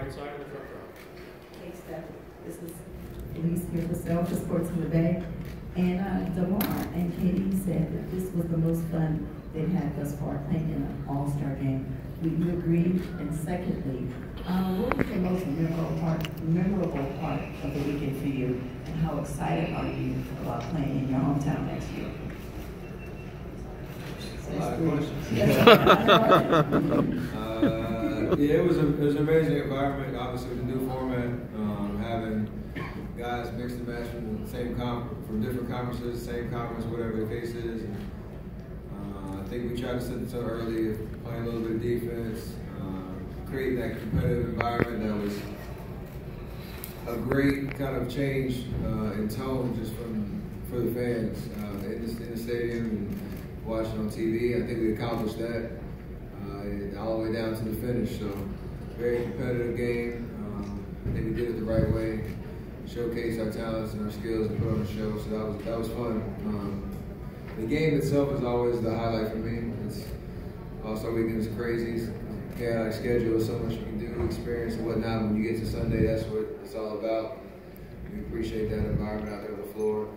right side of the front row. Hey, Steph, this is Elise here for Self Sports in the Bay. And Durant and Katie said that this was the most fun they've had thus far playing in an All-Star game. Will you agree? And secondly, what was the most memorable part of the weekend for you? And how excited are you about playing in your hometown next year? A lot of questions. Yeah, it was an amazing environment. Obviously, with the new format, having guys mix and match from the same from different conferences, same conference, whatever the case is. And, I think we tried to set this up early, playing a little bit of defense, create that competitive environment that was a great kind of change in tone just for the fans in the stadium and watching on TV. I think we accomplished that all the way down to the finish. So very competitive game. I think we did it the right way, showcase our talents and our skills and put on a show. So that was fun. The game itself is always the highlight for me. It's All-Star Weekend is crazy. Chaotic schedule, so much you can do, experience and whatnot. When you get to Sunday, that's what it's all about. We appreciate that environment out there on the floor.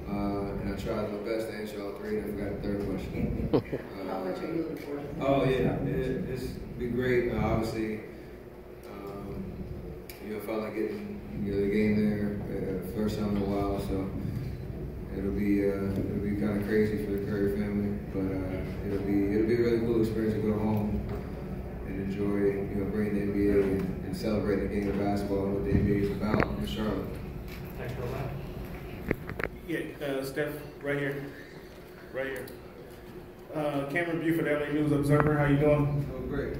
And I tried my best to answer all three, and I forgot the third question. How much are you looking forward to? Oh yeah, it's be great. Obviously, felt like getting the game there first time in a while, so it'll be kind of crazy for the Curry family, but it'll be a really cool experience to go home and enjoy, bringing the NBA and celebrate the game of basketball and what the NBA is about in Charlotte. Thanks for that. Yeah, Steph, right here. Cameron Buford, LA News Observer. How you doing? Doing great.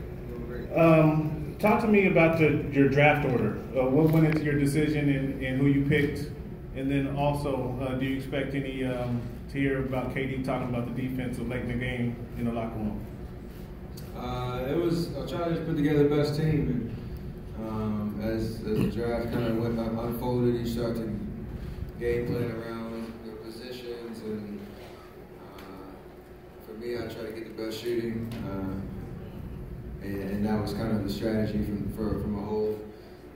Talk to me about your draft order. What went into your decision and who you picked, and then also, do you expect any to hear about KD talking about the defense of late in the game in the locker room? I tried to just put together the best team. And, as the draft kind of unfolded, you start to game plan around your positions, and for me, I try to get the best shooting, and that was kind of the strategy from a whole.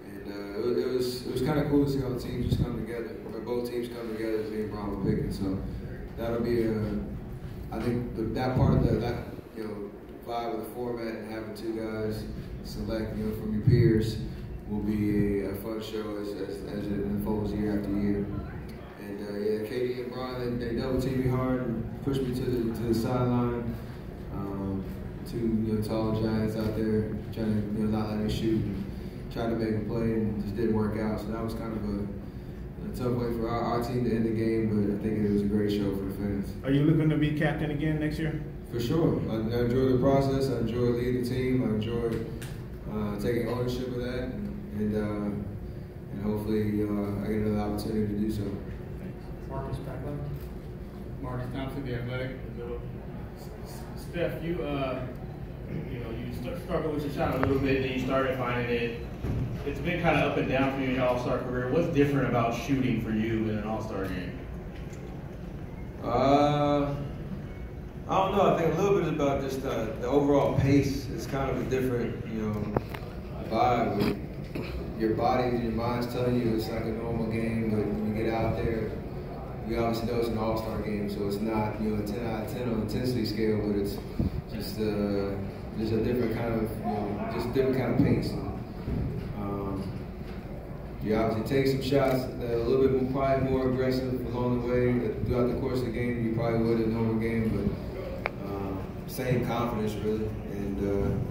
And it was kind of cool to see all the teams just come together, or both teams come together as me and LeBron were picking. So that'll be I think that part of that vibe of the format and having two guys select from your peers will be a fun show as it unfolds year after year. And yeah, Katie and Brian, they double teamed me hard and pushed me to the sideline. Two tall giants out there trying to not let me shoot and trying to make a play, and just didn't work out. So that was kind of a tough way for our team to end the game, but I think it was a great show for the fans. Are you looking to be captain again next year? For sure. I enjoy the process. I enjoy leading the team. I enjoy taking ownership of that, and hopefully I get another opportunity to do so. Marcus Packlin. Marcus Thompson, The Athletic. Steph, you struggled with your shot a little bit, then you started finding it. It's been kind of up and down for you in your All-Star career. What's different about shooting for you in an All-Star game? I don't know. I think a little bit about just the overall pace. It's kind of a different, vibe. With your body and your mind's telling you it's like a normal game, but when you get out there, we obviously know it's an All-Star game, so it's not, a 10 out of 10 on the intensity scale, but it's just a different kind of, different kind of pace. You obviously take some shots that are a little bit probably more aggressive along the way throughout the course of the game than you probably would in a normal game, but same confidence really, and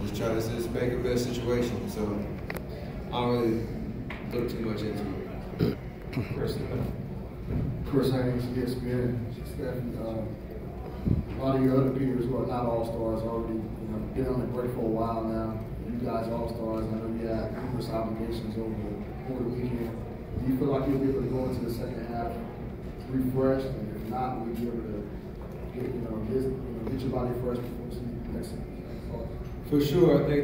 just try to just make the best situation. So I don't really look too much into it. Chris Haynes, ESPN. Steph, a lot of your other peers who are not All-Stars already been on the break for a while now. You guys All-Stars. I know you had numerous obligations over the weekend. Do you feel like you'll be able to go into the second half refreshed? And if not, will you be able to get your body fresh before the next season? For sure. I think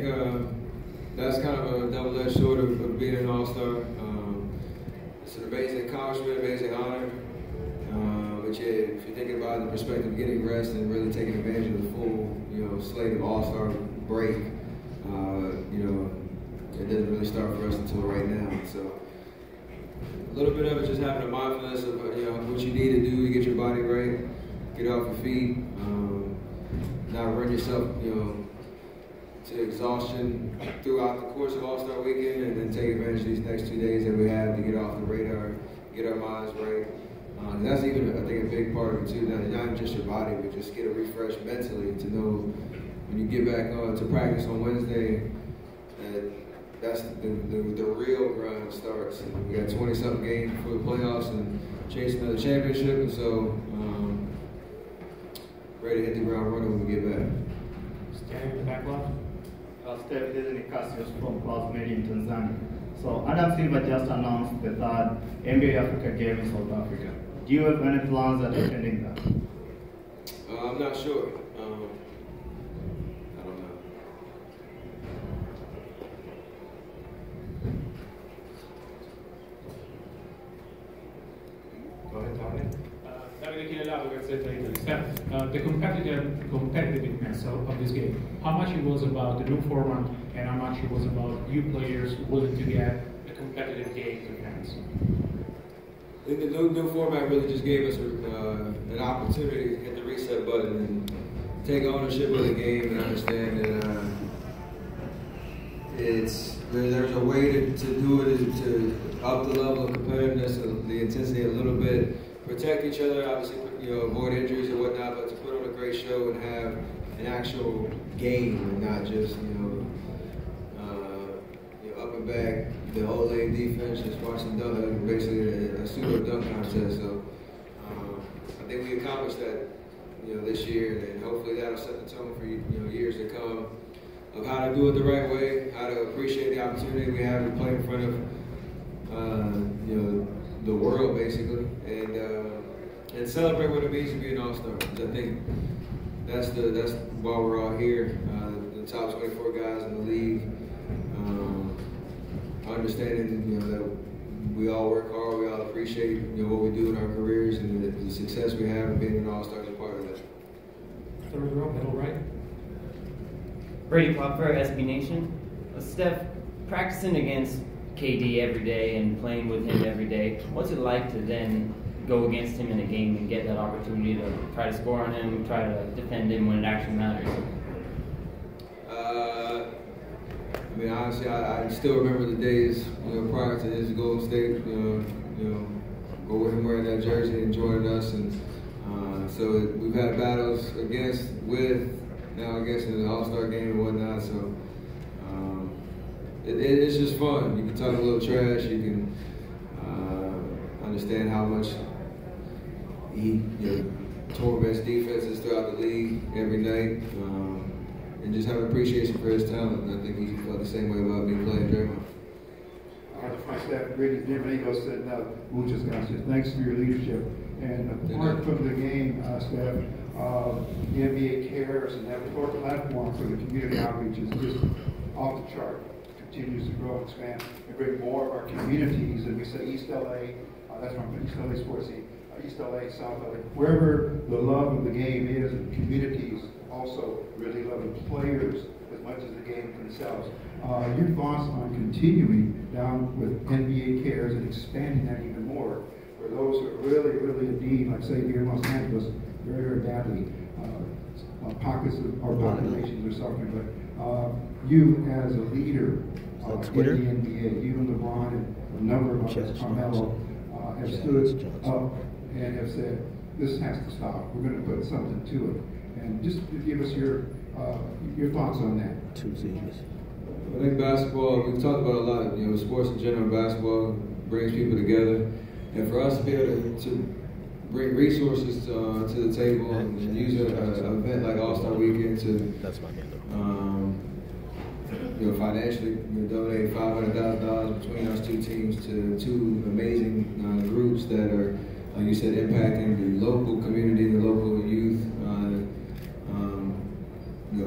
that's kind of a double-edged sword of being an All-Star. It's an amazing accomplishment, amazing honor. But yeah, if you're thinking about it in the perspective of getting rest and really taking advantage of the full, slate of All-Star break, it doesn't really start for us until right now. So a little bit of it just having a mindfulness of what you need to do to get your body right, get off your feet, not run yourself to exhaustion throughout the course of AllStar Weekend, and then take advantage of these next 2 days that we have to get off the radar, get our minds right. That's even, I think, a big part of it too. Not just your body, but just get a refresh mentally to know when you get back to practice on Wednesday, that's the real grind starts. And we got 20-something games before the playoffs and chasing another championship, and so ready to hit the ground running when we get back. Standing in the back left. Steph, this is Nicasius from Plasmedi in Tanzania. So Adam Silva just announced the third NBA Africa game in South Africa. Do you have any plans at attending that? I'm not sure. I don't know. Go ahead, Tony. Davide Chinellato, Gazzetta Italy. Steph, the competitiveness of this game, how much it was about the new format and how much it was about you players willing to get a competitive game to fans? I think the new format really just gave us an opportunity to hit the reset button and take ownership of the game and understand that there's a way to do it, is to up the level of competitiveness, the intensity a little bit, protect each other, obviously, avoid injuries and whatnot, but to put on a great show and have an actual game and not just up and back the whole lane defense, just watching dunk, basically a pseudo dunk contest. So I think we accomplished that this year, and hopefully that'll set the tone for years to come of how to do it the right way, how to appreciate the opportunity we have to play in front of the world basically, and celebrate what it means to be an All-Star. I think that's why we're all here. The top 24 guys in the league, understanding that we all work hard, we all appreciate what we do in our careers, and the success we have, and being an All-Star is a part of that. Third row, middle right. Brady Popfer, SB Nation. Steph, practicing against KD every day and playing with him every day, what's it like to then go against him in a game and get that opportunity to try to score on him, try to defend him when it actually matters? I mean, honestly, I still remember the days, prior to his Golden State, go with him wearing that jersey and joining us, and so we've had battles now against in the AllStar Game and whatnot. So it's just fun. You can talk a little trash. You can understand how much he torments defenses throughout the league every night. And just have appreciation for his talent. And I think he felt the same way about me playing Draymond. My staff, Brady Bienvenido said, muchas gracias. Thanks for your leadership. And apart from the game, staff, the NBA cares, and that platform for the community outreach is just off the chart. Continues to grow and expand and bring more of our communities. And we say East LA, that's from East LA Sports Scene, East LA, South LA, wherever the love of the game is, and communities also really love the players as much as the game themselves. Your thoughts on continuing down with NBA cares and expanding that even more for those who are really, really in need, like say here in Los Angeles, very, very badly. Pockets of our populations are suffering, but you as a leader in the NBA, you and LeBron and a number of others, Carmelo, have stood up and have said, this has to stop. We're going to put something to it. And just give us your thoughts on that. I think basketball, we've talked about a lot, sports in general, basketball brings people together. And for us to be able to bring resources to the table and use an event like AllStar Weekend to financially donate $500,000 between us two teams to two amazing groups that are, like you said, impacting the local community, the local youth.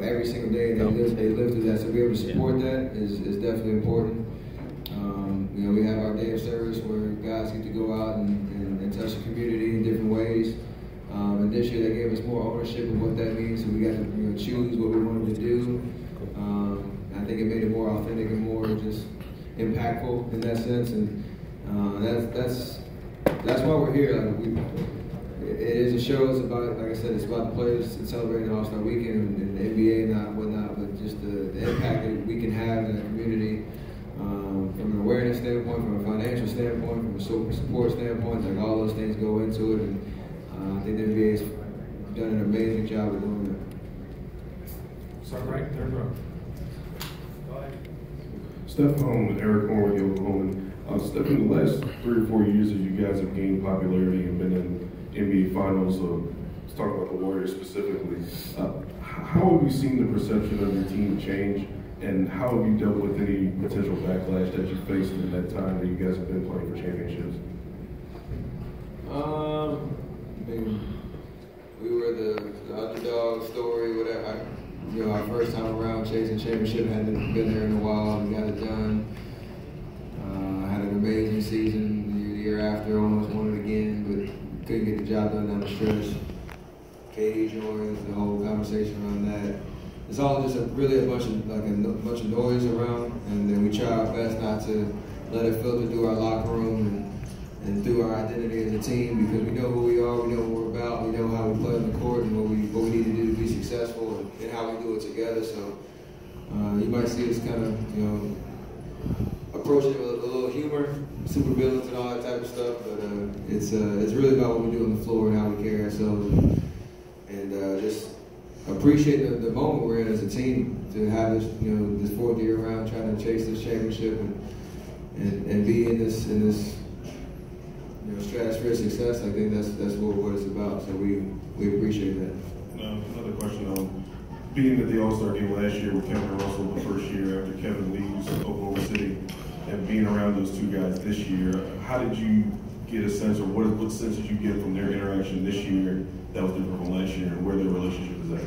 Every single day they live through that. So to be able to support that is definitely important. We have our day of service where guys get to go out and touch the community in different ways. And this year they gave us more ownership of what that means, so we got to choose what we wanted to do. I think it made it more authentic and more just impactful in that sense. And that's why we're here. It is a show. It's about, like I said, it's about the players and celebrating All-Star Weekend and the NBA and whatnot, but just the impact that we can have in the community from an awareness standpoint, from a financial standpoint, from a support standpoint. Like all those things go into it, and I think the NBA has done an amazing job of doing that. Start right, third row. Go ahead. Steph, Eric Horn with the Oklahoma. Steph, in the last 3 or 4 years as you guys have gained popularity and been in NBA Finals, let's talk about the Warriors specifically. How have you seen the perception of your team change, and how have you dealt with any potential backlash that you faced in that time that you guys have been playing for championships? I mean, we were the underdog story, whatever. Our first time around chasing championship, hadn't been there in a while. We got it done. Had an amazing season. The year after, almost won it again, but couldn't get the job done down the stretch. KD joins, the whole conversation around that. It's all just really a bunch of noise around, and then we try our best not to let it filter through our locker room and through our identity as a team, because we know who we are, we know what we're about, we know how we play on the court and what we need to do to be successful, and how we do it together. So you might see us kind of, approach it with a little humor, super villains and all that type of stuff, but it's really about what we do on the floor and how we carry ourselves, and just appreciate the moment we're in as a team to have this, this 4th year around trying to chase this championship and be in this stratospheric success. I think that's what it's about. So we appreciate that. Another question. Being at the All-Star Game last year with Kevin Russell, the first year after Kevin leaves Oklahoma City, and being around those 2 guys this year, how did you get a sense, or what sense did you get from their interaction this year that was different from last year, and where their relationship is at?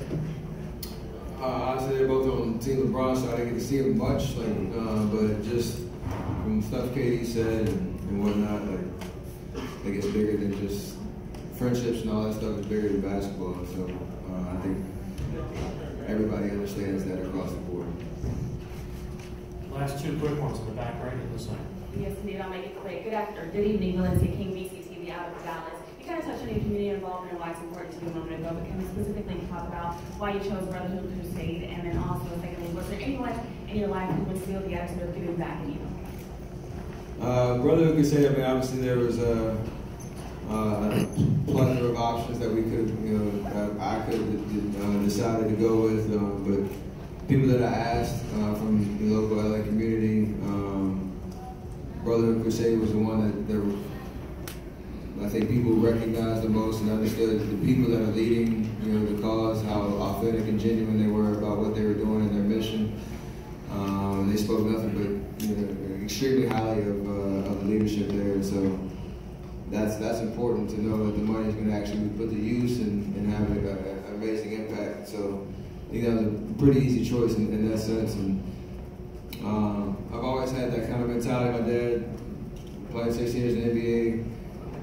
Honestly, they're both on Team LeBron, so I didn't get to see them much. But just from stuff KD said and whatnot, I think it's bigger than just friendships and all that stuff. Is bigger than basketball. So I think everybody understands that across the board. Last 2 quick ones in the back right of the side. Yes, indeed, I'll make it quick. Good evening, Valencia King, BCTV out of Dallas. You kind of touched on your community involvement and why it's important to you a moment ago, but can we specifically talk about why you chose Brotherhood Crusade, and then also, secondly, was there anyone in your life who would feel the attitude of giving back in you? Brotherhood Crusade, I mean, obviously there was a plethora of options that we could, I could have decided to go with, but people that I asked from the local LA community, Brotherhood Crusade was the one that I think people recognized the most and understood. The people that are leading, the cause, how authentic and genuine they were about what they were doing and their mission. They spoke nothing but extremely highly of the leadership there, and so that's important to know that the money is going to actually be put to use and have an amazing impact. So I think that was a pretty easy choice in that sense. And I've always had that kind of mentality. My dad played 6 years in the NBA,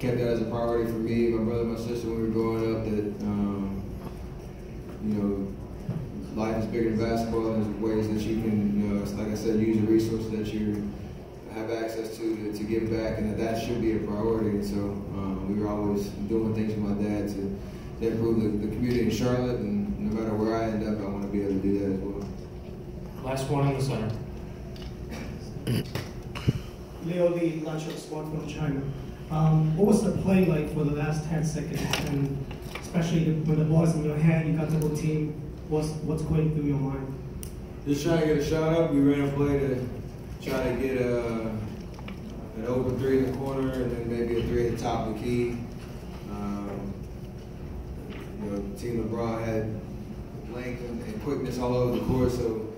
kept that as a priority for me, my brother, my sister, when we were growing up, that life is bigger than basketball, and there's ways that you can, like I said, use the resources that you have access to give back, and that should be a priority. And so we were always doing things with my dad to improve the community in Charlotte, and no matter where I end up, I want to be able to do that as well. Last one in the center. Leo Lee, National Sport from China. What was the play like for the last 10 seconds? And especially when the ball's in your hand, you got double team, what's going through your mind? Just trying to get a shot up. We ran a play to try to get an open 3 in the corner, and then maybe a 3 at the top of the key. Team LeBron had length and quickness all over the court, so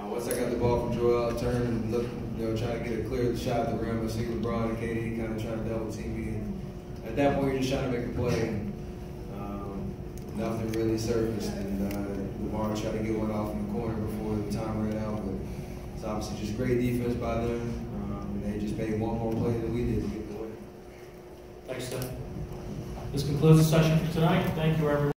once I got the ball from Joel, I turned and looked, trying to get a clear shot at the rim. I see LeBron and KD kind of trying to double team me. And at that point, you're just trying to make a play, and nothing really surfaced. And LeBron tried to get one off in the corner before the time ran out, but it's obviously just great defense by them. And they just made one more play than we did to get the win. Thanks, Steph. This concludes the session for tonight. Thank you, everyone.